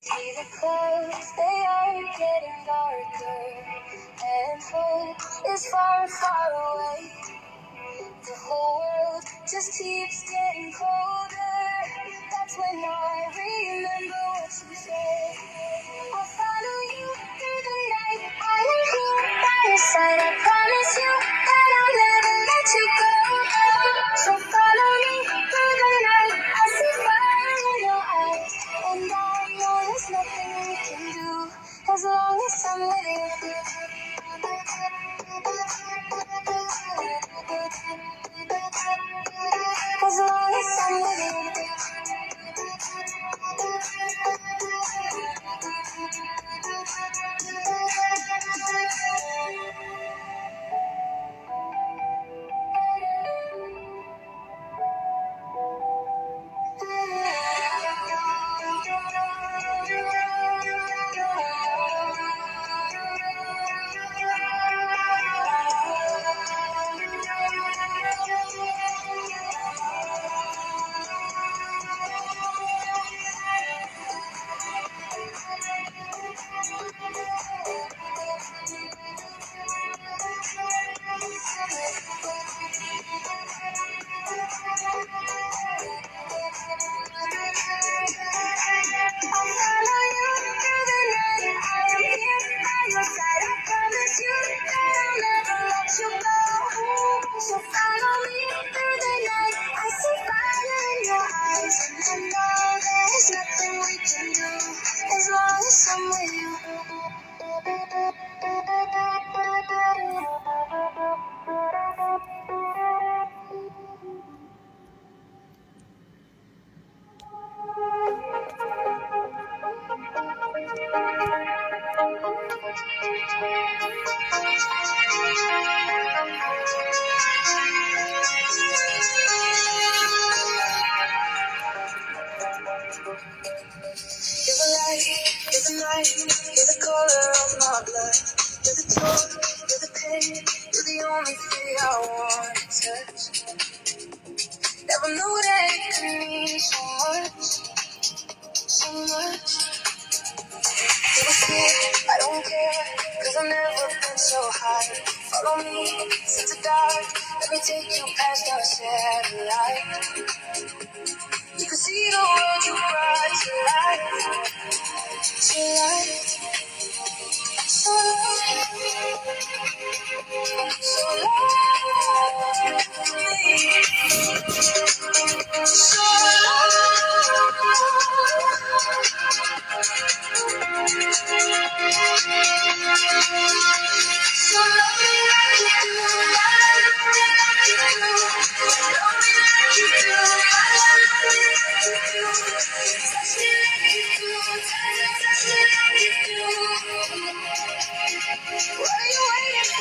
See the clouds, they are getting darker, and hope is far, far away. The whole world just keeps getting colder. That's when I remember what you said. I'll follow you through the night. I am here by your side. I promise you that I'll never let you go. So follow me through the night. I see fire in your eyes, and I know there's nothing we can do as long as I'm with you. As long as I'm with you. You're the light, you're the night, you're the color of my blood. You're the joy, you're the pain, you're the only thing I want to touch. Never knew that it could mean so much, so much. You were scared, I don't care, cause I've never been so high. Follow me into the dark, let me take you past our satellite. You can see the world you brought to life, to life. So what are you waiting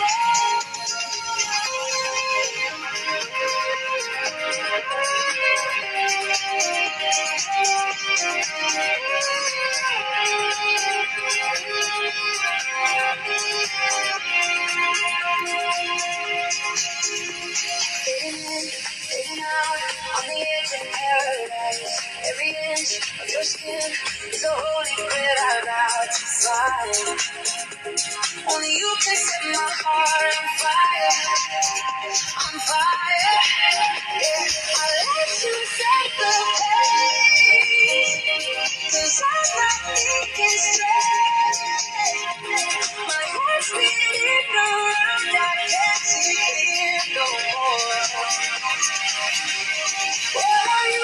Fading in, fading out, on the edge of paradise. Every inch of your skin is a holy grail I'm about to find. Only you can set my heart on fire, on fire. Yeah, I let you set the pace, 'cause I'm not thinking straight. My heart's beating around, I can't see it no more. What are you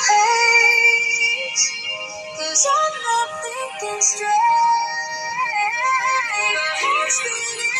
place, 'cause I'm not thinking straight. My heart's beating